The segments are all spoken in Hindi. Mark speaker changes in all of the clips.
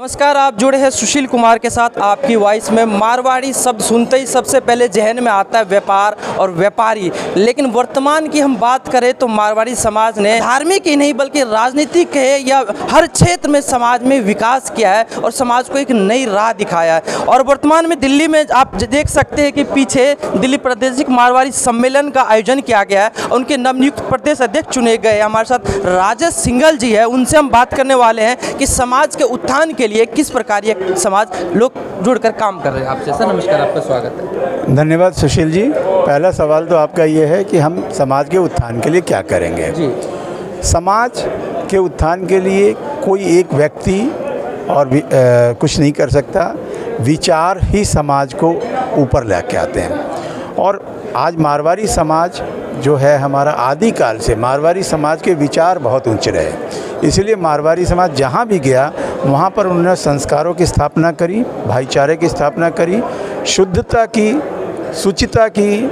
Speaker 1: नमस्कार, आप जुड़े हैं सुशील कुमार के साथ आपकी वॉइस में। मारवाड़ी शब्द सुनते ही सबसे पहले जहन में आता है व्यापार और व्यापारी, लेकिन वर्तमान की हम बात करें तो मारवाड़ी समाज ने धार्मिक ही नहीं बल्कि राजनीतिक है या हर क्षेत्र में समाज में विकास किया है और समाज को एक नई राह दिखाया है। और वर्तमान में दिल्ली में आप देख सकते हैं कि पीछे दिल्ली प्रादेशिक मारवाड़ी सम्मेलन का आयोजन किया गया है। उनके नवनियुक्त प्रदेश अध्यक्ष चुने गए। हमारे साथ राजेश सिंघल जी है, उनसे हम बात करने वाले हैं कि समाज के उत्थान के लिए किस प्रकार ये समाज लोग जुड़कर काम कर रहे हैं। आपसे सर नमस्कार, आपका स्वागत है।
Speaker 2: धन्यवाद सुशील जी। पहला सवाल तो आपका ये है कि हम समाज के उत्थान के लिए क्या करेंगे जी। समाज के उत्थान के लिए कोई एक व्यक्ति और भी कुछ नहीं कर सकता। विचार ही समाज को ऊपर लेके आते हैं। और आज मारवाड़ी समाज जो है हमारा आदिकाल से मारवाड़ी समाज के विचार बहुत ऊंचे रहे, इसलिए मारवाड़ी समाज जहाँ भी गया वहाँ पर उन्होंने संस्कारों की स्थापना करी, भाईचारे की स्थापना करी, शुद्धता की, शुचिता की,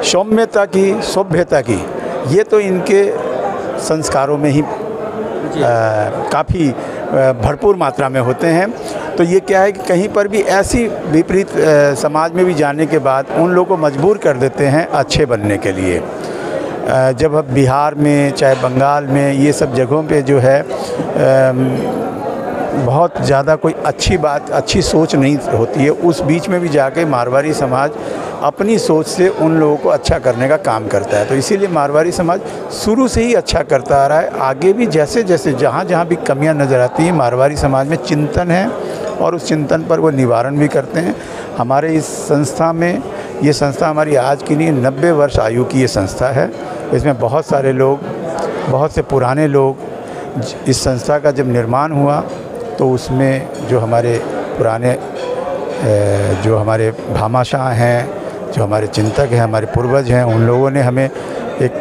Speaker 2: सौम्यता की, सभ्यता की। ये तो इनके संस्कारों में ही काफ़ी भरपूर मात्रा में होते हैं। तो ये क्या है कि कहीं पर भी ऐसी विपरीत समाज में भी जाने के बाद उन लोगों को मजबूर कर देते हैं अच्छे बनने के लिए। जब अब बिहार में चाहे बंगाल में ये सब जगहों पे जो है बहुत ज़्यादा कोई अच्छी बात, अच्छी सोच नहीं होती है, उस बीच में भी जाके मारवाड़ी समाज अपनी सोच से उन लोगों को अच्छा करने का काम करता है। तो इसीलिए मारवाड़ी समाज शुरू से ही अच्छा करता आ रहा है। आगे भी जैसे जैसे जहाँ जहाँ भी कमियाँ नज़र आती हैं, मारवाड़ी समाज में चिंतन है और उस चिंतन पर वो निवारण भी करते हैं। हमारे इस संस्था में, ये संस्था हमारी आज की नहीं 90 वर्ष आयु की ये संस्था है। इसमें बहुत सारे लोग, बहुत से पुराने लोग, इस संस्था का जब निर्माण हुआ तो उसमें जो हमारे पुराने जो हमारे भामाशाह हैं, जो हमारे चिंतक हैं, हमारे पूर्वज हैं, उन लोगों ने हमें एक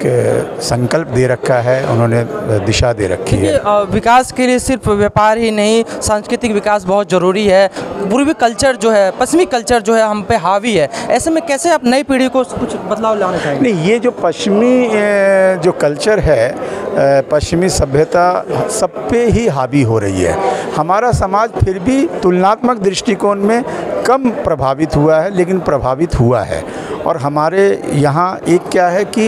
Speaker 2: संकल्प दे रखा है, उन्होंने दिशा दे रखी है।
Speaker 1: विकास के लिए सिर्फ व्यापार ही नहीं, सांस्कृतिक विकास बहुत ज़रूरी है। पूर्वी कल्चर जो है, पश्चिमी कल्चर जो है हम पे हावी है। ऐसे में कैसे आप नई पीढ़ी को कुछ बदलाव लाना चाहेंगे?
Speaker 2: नहीं, ये जो पश्चिमी जो कल्चर है, पश्चिमी सभ्यता सब पे ही हावी हो रही है। हमारा समाज फिर भी तुलनात्मक दृष्टिकोण में कम प्रभावित हुआ है, लेकिन प्रभावित हुआ है। और हमारे यहाँ एक क्या है कि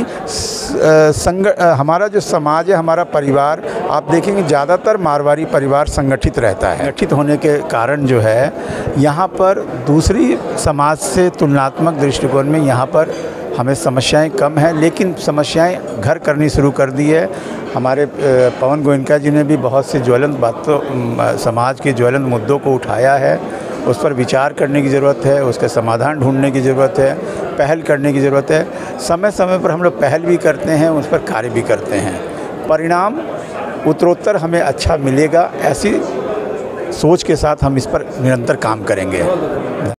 Speaker 2: हमारा जो समाज है, हमारा परिवार, आप देखेंगे ज़्यादातर मारवाड़ी परिवार संगठित रहता है। संगठित होने के कारण जो है यहाँ पर दूसरी समाज से तुलनात्मक दृष्टिकोण में यहाँ पर हमें समस्याएं कम हैं, लेकिन समस्याएं घर करनी शुरू कर दी है। हमारे पवन गोयनका जी ने भी बहुत से ज्वलंत बातों, समाज के ज्वलंत मुद्दों को उठाया है। उस पर विचार करने की ज़रूरत है, उसका समाधान ढूंढने की ज़रूरत है, पहल करने की ज़रूरत है। समय समय पर हम लोग पहल भी करते हैं, उस पर कार्य भी करते हैं। परिणाम उत्तरोत्तर हमें अच्छा मिलेगा, ऐसी सोच के साथ हम इस पर निरंतर काम करेंगे।